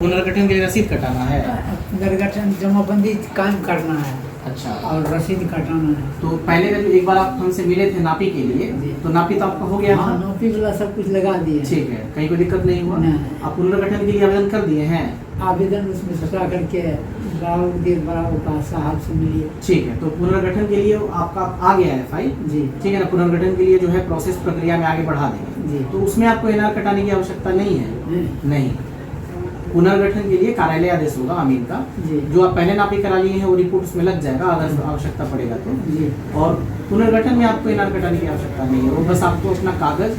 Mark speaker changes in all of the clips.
Speaker 1: पुनर्गठन के लिए रसीद कटाना है।
Speaker 2: पुनर्गठन जमाबंदी कायम करना है।
Speaker 1: अच्छा,
Speaker 2: और रसीद कटाना है।
Speaker 1: तो पहले जब एक बार आप हमसे मिले थे नापी के लिए, तो नापी तो आपका हो गया
Speaker 2: हाँ,
Speaker 1: था?
Speaker 2: नौकरी वाला सब कुछ लगा दिए।
Speaker 1: ठीक है, कहीं कोई दिक्कत नहीं हुआ?
Speaker 2: नहीं।
Speaker 1: आप पुनर्गठन के लिए आवेदन कर दिए हैं?
Speaker 2: आवेदन उसमें सटा करके बराबर का साहब से मिलिए।
Speaker 1: ठीक है, तो पुनर्गठन के लिए आपका आ गया है फाइल
Speaker 2: जी
Speaker 1: ठीक है ना। पुनर्गठन के लिए जो है प्रोसेस प्रक्रिया में आगे बढ़ा देंगे
Speaker 2: जी।
Speaker 1: तो उसमें आपको एनआर कटाने की आवश्यकता नहीं है।
Speaker 2: नहीं।
Speaker 1: नहीं, पुनर्गठन के लिए कार्यालय आदेश होगा अमीन का,
Speaker 2: जी
Speaker 1: जो आप पहले नापी करा लिए हैं वो रिपोर्ट उसमें लग जाएगा अगर आवश्यकता पड़ेगा तो।
Speaker 2: जी।
Speaker 1: और पुनर्गठन में आपको एनआर कटाने की आवश्यकता नहीं है, वो बस आपको अपना कागज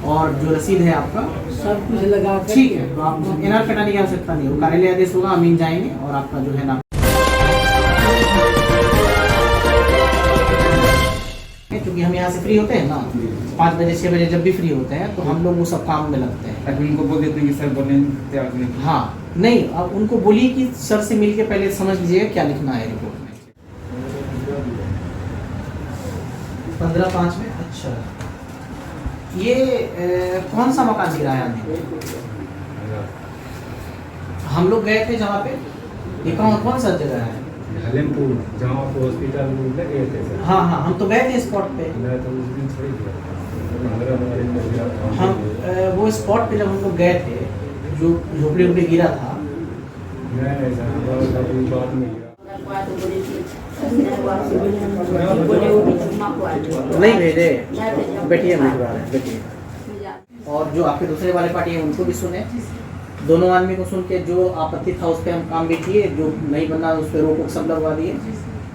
Speaker 1: और जो रसीद है आपका
Speaker 2: सब कुछ लगा कर।
Speaker 1: ठीक है, तो आपको एनआर कटाने की आवश्यकता नहीं है। वो कार्यालय आदेश होगा, अमीन जाएंगे और आपका जो है ना, क्योंकि हम यहाँ से फ्री होते हैं ना 5 बजे 6 बजे जब भी फ्री होते हैं तो हम लोग वो सब काम में लगते हैं।
Speaker 3: अभी उनको बोल देते हैं कि सर बने तैयार करें।
Speaker 1: हाँ नहीं, अब उनको बोलिए कि सर से मिल के पहले समझ लीजिएगा क्या लिखना है रिपोर्ट में। 15/5 में। अच्छा, ये कौन सा मकान गिराया है? हम लोग गए थे जहाँ पे, ये कौन सा जगह है?
Speaker 3: हलेमपुर, जहाँ आप हॉस्पिटल में गए थे सर।
Speaker 1: हाँ हाँ, हम तो गए थे स्पॉट पे।
Speaker 3: मैं तो उस दिन थोड़ी गया।
Speaker 1: हम वो स्पॉट पे जब हम लोग गए थे, जो झोपड़ी उपड़ी गिरा था।
Speaker 3: नहीं सर, हमारा कोई बात नहीं गिरा।
Speaker 1: नहीं भेजे, बैठिए हम लिखवा रहे हैं, बैठिए। और जो आपके दूसरे वाले पार्टी है उनको भी सुने, दोनों आदमी को सुन के जो आपत्ति था उस पर हम काम भी किए, जो नहीं बनना उस पर रोक सब लगवा दिए।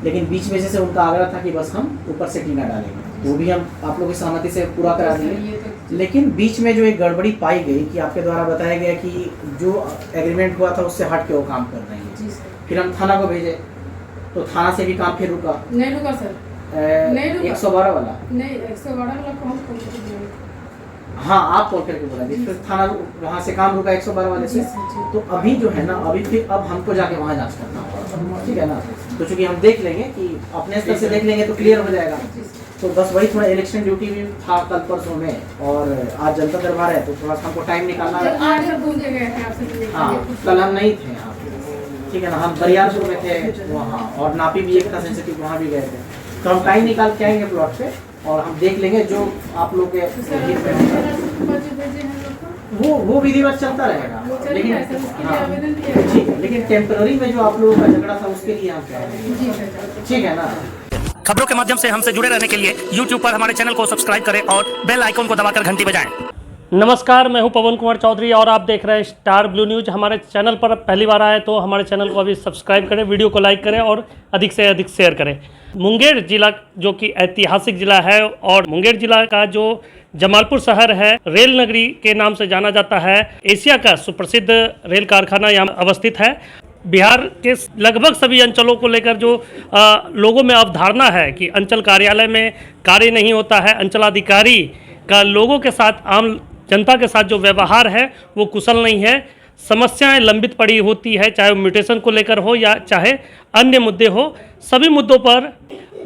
Speaker 1: लेकिन बीच में से उनका आग्रह था कि बस हम ऊपर से टीना डालेंगे, वो भी हम आप लोगों की सहमति से पूरा करा दिए। लेकिन बीच में जो एक गड़बड़ी पाई गई कि आपके द्वारा बताया गया कि जो एग्रीमेंट हुआ था उससे हट के वो काम कर रहे हैं। फिर हम थाना को भेजे तो थाना से भी काम फिर रुका।
Speaker 4: नहीं रुका सर, नहीं रुका।
Speaker 1: 112 वाला
Speaker 4: नहीं, 112 वाला कौन कौन?
Speaker 1: हाँ, आप कॉल करके बोला जी, फिर थाना वहाँ से काम रुका 112 वाले से। तो अभी जो है ना, अभी फिर अब हमको जाके वहाँ जांच करना होगा, ठीक है ना। तो चूंकि हम देख लेंगे कि अपने स्तर से देख लेंगे तो क्लियर हो जाएगा। तो बस वही थोड़ा इलेक्शन ड्यूटी भी था कल परसों में, और आज जनता दरबार है तो थोड़ा सा हमको टाइम निकालना है।
Speaker 4: आज हम घूम के गए थे आपसे मिलने के
Speaker 1: हाँ,
Speaker 4: लिए।
Speaker 1: कल हम नहीं थे यहाँ, ठीक है ना। हम बरियारपुर में थे वहाँ, और नापी भी एक था सेंसिटिव, वहाँ भी गए थे। तो हम टाइम निकाल के आएंगे प्लॉट पे और हम देख लेंगे जो आप लोग के हित में होगा। वो विधिवत चलता रहेगा, लेकिन हाँ, ठीक है। लेकिन टेम्पररी में जो आप लोगों का झगड़ा था उसके लिए हम कह रहे हैं, ठीक है ना।
Speaker 5: खबरों के माध्यम से हमसे जुड़े रहने के लिए YouTube पर हमारे चैनल को सब्सक्राइब करें और बेल आइकन को दबाकर घंटी बजाएं।
Speaker 6: नमस्कार, मैं हूं पवन कुमार चौधरी और आप देख रहे हैं स्टार ब्लू न्यूज। हमारे चैनल पर पहली बार आए तो हमारे चैनल को अभी सब्सक्राइब करें, वीडियो को लाइक करें और अधिक से अधिक शेयर करें। मुंगेर जिला जो कि ऐतिहासिक जिला है, और मुंगेर जिला का जो जमालपुर शहर है, रेल नगरी के नाम से जाना जाता है। एशिया का सुप्रसिद्ध रेल कारखाना यहाँ अवस्थित है। बिहार के लगभग सभी अंचलों को लेकर जो लोगों में अवधारणा है कि अंचल कार्यालय में कार्य नहीं होता है, अंचलाधिकारी का लोगों के साथ, आम जनता के साथ जो व्यवहार है वो कुशल नहीं है, समस्याएं लंबित पड़ी होती है, चाहे वो म्यूटेशन को लेकर हो या चाहे अन्य मुद्दे हो। सभी मुद्दों पर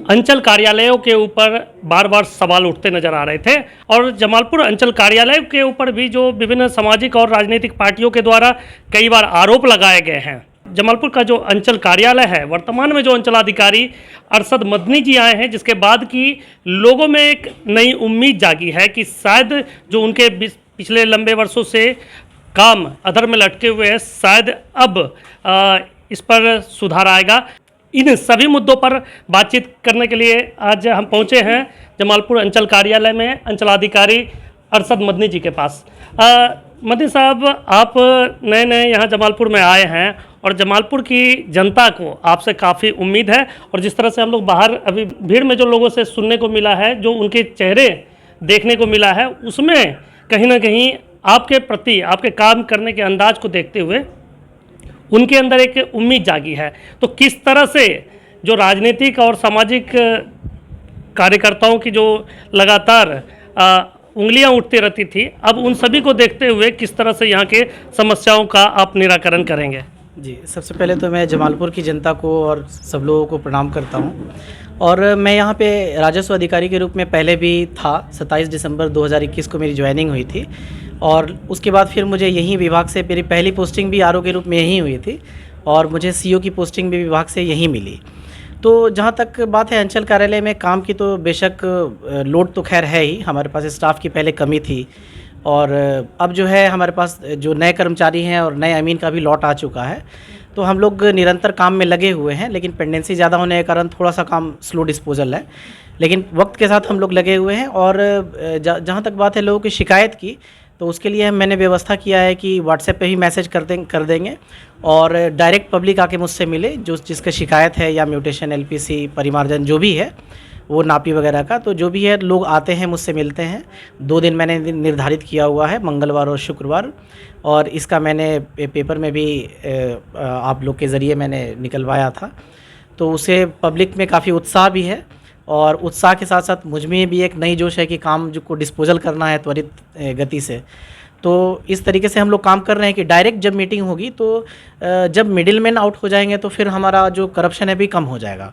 Speaker 6: अंचल कार्यालयों के ऊपर बार बार सवाल उठते नजर आ रहे थे, और जमालपुर अंचल कार्यालय के ऊपर भी जो विभिन्न सामाजिक और राजनीतिक पार्टियों के द्वारा कई बार आरोप लगाए गए हैं। जमालपुर का जो अंचल कार्यालय है, वर्तमान में जो अंचलाधिकारी अरशद मदनी जी आए हैं, जिसके बाद की लोगों में एक नई उम्मीद जागी है कि शायद जो उनके पिछले लंबे वर्षों से काम अधर में लटके हुए हैं, शायद अब इस पर सुधार आएगा। इन सभी मुद्दों पर बातचीत करने के लिए आज हम पहुंचे हैं जमालपुर अंचल कार्यालय में अंचलाधिकारी अरशद मदनी जी के पास। मदनी साहब, आप नए नए यहाँ जमालपुर में आए हैं और जमालपुर की जनता को आपसे काफ़ी उम्मीद है, और जिस तरह से हम लोग बाहर अभी भीड़ में जो लोगों से सुनने को मिला है, जो उनके चेहरे देखने को मिला है, उसमें कहीं ना कहीं आपके प्रति, आपके काम करने के अंदाज को देखते हुए उनके अंदर एक उम्मीद जागी है। तो किस तरह से जो राजनीतिक और सामाजिक कार्यकर्ताओं की जो लगातार उंगलियां उठती रहती थी, अब उन सभी को देखते हुए किस तरह से यहाँ के समस्याओं का आप निराकरण करेंगे?
Speaker 7: जी, सबसे पहले तो मैं जमालपुर की जनता को और सब लोगों को प्रणाम करता हूँ। और मैं यहाँ पे राजस्व अधिकारी के रूप में पहले भी था। 27 दिसंबर 2021 को मेरी ज्वाइनिंग हुई थी और उसके बाद फिर मुझे यहीं विभाग से मेरी पहली पोस्टिंग भी आरओ के रूप में यहीं हुई थी और मुझे सीओ की पोस्टिंग भी विभाग से यहीं मिली। तो जहाँ तक बात है अंचल कार्यालय में काम की, तो बेशक लोड तो खैर है ही, हमारे पास स्टाफ की पहले कमी थी और अब जो है हमारे पास जो नए कर्मचारी हैं और नए अमीन का भी लॉट आ चुका है, तो हम लोग निरंतर काम में लगे हुए हैं। लेकिन पेंडेंसी ज़्यादा होने के कारण थोड़ा सा काम स्लो डिस्पोजल है, लेकिन वक्त के साथ हम लोग लगे हुए हैं। और जहाँ तक बात है लोगों की शिकायत की, तो उसके लिए मैंने व्यवस्था किया है कि व्हाट्सएप पे ही मैसेज कर देंगे और डायरेक्ट पब्लिक आके मुझसे मिले, जो जिसका शिकायत है या म्यूटेशन, एलपीसी, परिमार्जन जो भी है, वो नापी वगैरह का, तो जो भी है लोग आते हैं मुझसे मिलते हैं। 2 दिन मैंने निर्धारित किया हुआ है, मंगलवार और शुक्रवार, और इसका मैंने पेपर में भी आप लोग के ज़रिए मैंने निकलवाया था। तो उसे पब्लिक में काफ़ी उत्साह भी है और उत्साह के साथ साथ मुझ में भी एक नई जोश है कि काम जो को डिस्पोजल करना है त्वरित गति से। तो इस तरीके से हम लोग काम कर रहे हैं कि डायरेक्ट जब मीटिंग होगी तो जब मिडिल मैन आउट हो जाएंगे तो फिर हमारा जो करप्शन है भी कम हो जाएगा।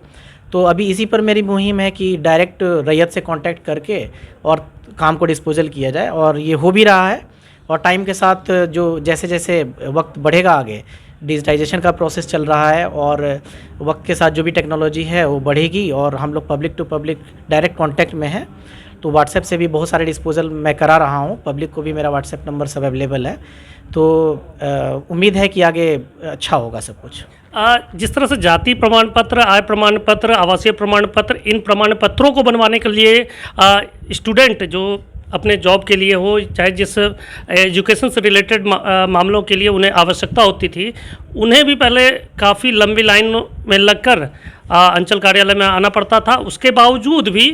Speaker 7: तो अभी इसी पर मेरी मुहिम है कि डायरेक्ट रैयत से कांटेक्ट करके और काम को डिस्पोजल किया जाए, और ये हो भी रहा है। और टाइम के साथ जो जैसे जैसे वक्त बढ़ेगा आगे, डिजिटाइजेशन का प्रोसेस चल रहा है और वक्त के साथ जो भी टेक्नोलॉजी है वो बढ़ेगी और हम लोग public to public direct contact में हैं। तो व्हाट्सएप से भी बहुत सारे डिस्पोजल मैं करा रहा हूँ, पब्लिक को भी मेरा व्हाट्सएप नंबर सब अवेलेबल है। तो उम्मीद है कि आगे अच्छा होगा सब कुछ।
Speaker 6: जिस तरह से जाति प्रमाण पत्र, आय प्रमाण पत्र, आवासीय प्रमाण पत्र, इन प्रमाण पत्रों को बनवाने के लिए स्टूडेंट जो अपने जॉब के लिए हो, चाहे जिस एजुकेशन से रिलेटेड मामलों के लिए उन्हें आवश्यकता होती थी, उन्हें भी पहले काफ़ी लंबी लाइन में लगकर अंचल कार्यालय में आना पड़ता था। उसके बावजूद भी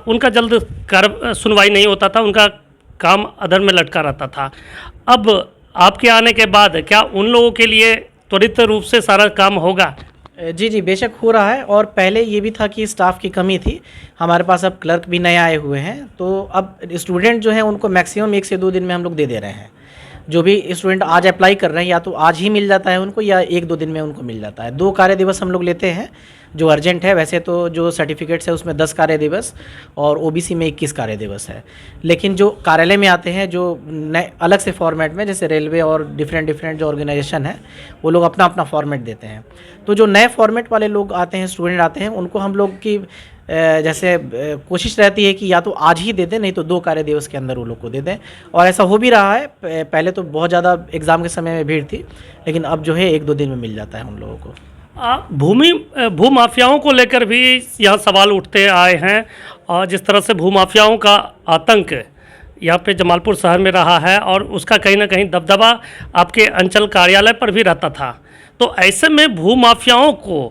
Speaker 6: उनका जल्द सुनवाई नहीं होता था, उनका काम अधर में लटका रहता था। अब आपके आने के बाद क्या उन लोगों के लिए त्वरित रूप से सारा काम होगा?
Speaker 7: जी बेशक हो रहा है। और पहले ये भी था कि स्टाफ की कमी थी, हमारे पास अब क्लर्क भी नए आए हुए हैं, तो अब स्टूडेंट जो हैं उनको मैक्सिमम 1 से 2 दिन में हम लोग दे रहे हैं। जो भी स्टूडेंट आज अप्लाई कर रहे हैं या तो आज ही मिल जाता है उनको या 1-2 दिन में उनको मिल जाता है। 2 कार्य दिवस हम लोग लेते हैं जो अर्जेंट है। वैसे तो जो सर्टिफिकेट्स है उसमें 10 कार्य दिवस और ओबीसी में 21 कार्य दिवस है, लेकिन जो कार्यालय में आते हैं जो नए अलग से फॉर्मेट में, जैसे रेलवे और डिफरेंट जो ऑर्गेनाइजेशन है वो लोग अपना अपना फॉर्मेट देते हैं। तो जो नए फॉर्मेट वाले लोग आते हैं, स्टूडेंट आते हैं, उनको हम लोग की जैसे कोशिश रहती है कि या तो आज ही दे दें, नहीं तो 2 कार्य दिवस के अंदर वो लोग को दे दें। और ऐसा हो भी रहा है। पहले तो बहुत ज़्यादा एग्ज़ाम के समय में भीड़ थी, लेकिन अब जो है 1-2 दिन में मिल जाता है उन लोगों को।
Speaker 6: भूमाफियाओं को लेकर भी यहाँ सवाल उठते आए हैं, और जिस तरह से भूमाफियाओं का आतंक यहाँ पे जमालपुर शहर में रहा है और उसका कहीं ना कहीं दबदबा आपके अंचल कार्यालय पर भी रहता था, तो ऐसे में भूमाफियाओं को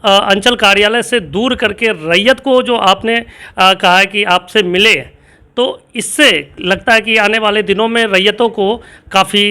Speaker 6: अंचल कार्यालय से दूर करके रैयत को जो आपने कहा है कि आपसे मिले, तो इससे लगता है कि आने वाले दिनों में रैयतों को काफ़ी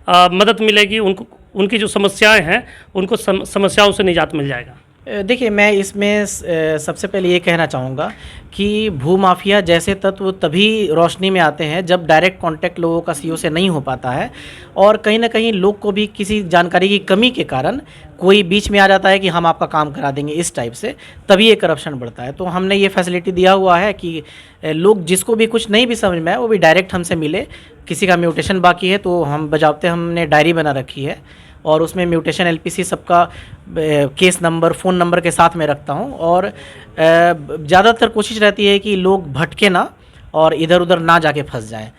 Speaker 6: मदद मिलेगी, उनको उनकी जो समस्याएं हैं उनको समस्याओं से निजात मिल जाएगा।
Speaker 7: देखिए, मैं इसमें सबसे पहले ये कहना चाहूँगा कि भूमाफिया जैसे तत्व तभी रोशनी में आते हैं जब डायरेक्ट कांटेक्ट लोगों का सीओ से नहीं हो पाता है, और कहीं ना कहीं लोग को भी किसी जानकारी की कमी के कारण कोई बीच में आ जाता है कि हम आपका काम करा देंगे, इस टाइप से, तभी ये करप्शन बढ़ता है। तो हमने ये फैसिलिटी दिया हुआ है कि लोग जिसको भी कुछ नहीं भी समझ में आए वो भी डायरेक्ट हमसे मिले। किसी का म्यूटेशन बाकी है तो हम बजावते हमने डायरी बना रखी है और उसमें म्यूटेशन एलपीसी सबका केस नंबर, फ़ोन नंबर के साथ में रखता हूँ। और ज़्यादातर कोशिश रहती है कि लोग भटके ना और इधर उधर ना जाके फंस जाएं।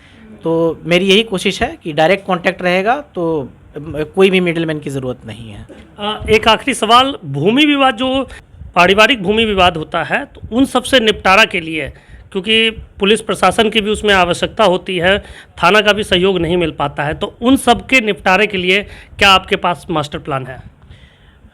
Speaker 7: तो मेरी यही कोशिश है कि डायरेक्ट कांटेक्ट रहेगा तो कोई भी मिडिलमैन की ज़रूरत नहीं है।
Speaker 6: एक आखिरी सवाल, भूमि विवाद, जो पारिवारिक भूमि विवाद होता है, तो उन सब से निपटारा के लिए, क्योंकि पुलिस प्रशासन की भी उसमें आवश्यकता होती है, थाना का भी सहयोग नहीं मिल पाता है, तो उन सब के निपटारे के लिए क्या आपके पास मास्टर प्लान है?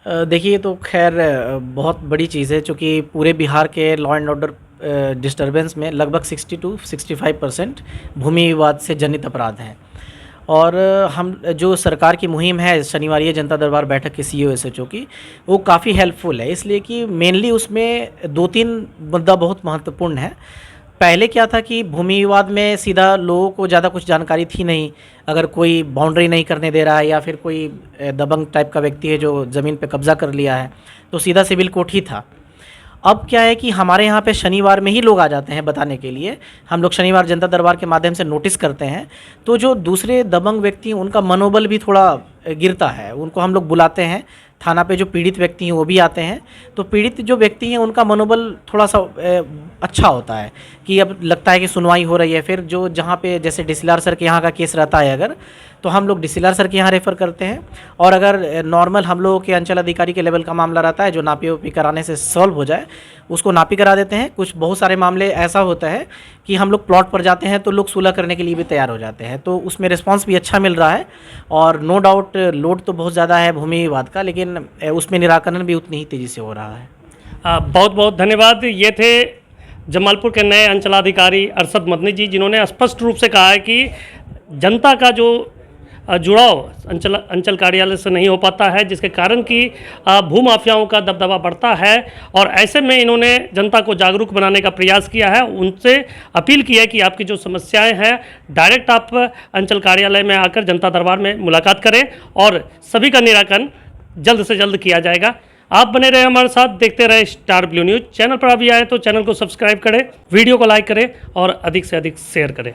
Speaker 7: देखिए, तो खैर बहुत बड़ी चीज़ है, चूँकि पूरे बिहार के लॉ एंड ऑर्डर डिस्टर्बेंस में लगभग 60-65% भूमि विवाद से जनित अपराध हैं। और हम जो सरकार की मुहिम है शनिवार जनता दरबार बैठक के सीईओ एसएचओ की, वो काफ़ी हेल्पफुल है, इसलिए कि मेनली उसमें 2-3 मुद्दा बहुत महत्वपूर्ण है। पहले क्या था कि भूमि विवाद में सीधा लोगों को ज़्यादा कुछ जानकारी थी नहीं, अगर कोई बाउंड्री नहीं करने दे रहा है या फिर कोई दबंग टाइप का व्यक्ति है जो ज़मीन पे कब्ज़ा कर लिया है, तो सीधा सिविल कोर्ट ही था। अब क्या है कि हमारे यहाँ पे शनिवार में ही लोग आ जाते हैं बताने के लिए। हम लोग शनिवार जनता दरबार के माध्यम से नोटिस करते हैं, तो जो दूसरे दबंग व्यक्ति हैं उनका मनोबल भी थोड़ा गिरता है। उनको हम लोग बुलाते हैं थाना पे, जो पीड़ित व्यक्ति हैं वो भी आते हैं, तो पीड़ित जो व्यक्ति हैं उनका मनोबल थोड़ा सा अच्छा होता है कि अब लगता है कि सुनवाई हो रही है। फिर जो जहाँ पे जैसे डीसीएलआर सर के यहाँ का केस रहता है अगर, तो हम लोग डीसीएलआर सर के यहाँ रेफ़र करते हैं। और अगर नॉर्मल हम लोगों के अंचल अधिकारी के लेवल का मामला रहता है जो नापी उपी कराने से सॉल्व हो जाए, उसको नापी करा देते हैं। कुछ बहुत सारे मामले ऐसा होता है कि हम लोग प्लॉट पर जाते हैं तो लोग सुलह करने के लिए भी तैयार हो जाते हैं, तो उसमें रिस्पांस भी अच्छा मिल रहा है। और नो डाउट लोड तो बहुत ज़्यादा है भूमि विवाद का, लेकिन उसमें निराकरण भी उतनी ही तेज़ी से हो रहा है।
Speaker 6: बहुत बहुत धन्यवाद। ये थे जमालपुर के नए अंचलाधिकारी अरशद मदनी जी, जिन्होंने स्पष्ट रूप से कहा है कि जनता का जो जुड़ाव अंचल कार्यालय से नहीं हो पाता है, जिसके कारण कि भूमाफियाओं का दबदबा बढ़ता है। और ऐसे में इन्होंने जनता को जागरूक बनाने का प्रयास किया है, उनसे अपील की है कि आपकी जो समस्याएं हैं डायरेक्ट आप अंचल कार्यालय में आकर जनता दरबार में मुलाकात करें और सभी का निराकरण जल्द से जल्द किया जाएगा। आप बने रहे हमारे साथ, देखते रहे स्टार ब्लू न्यूज़। चैनल पर अभी आए तो चैनल को सब्सक्राइब करें, वीडियो को लाइक करें और अधिक से अधिक शेयर करें।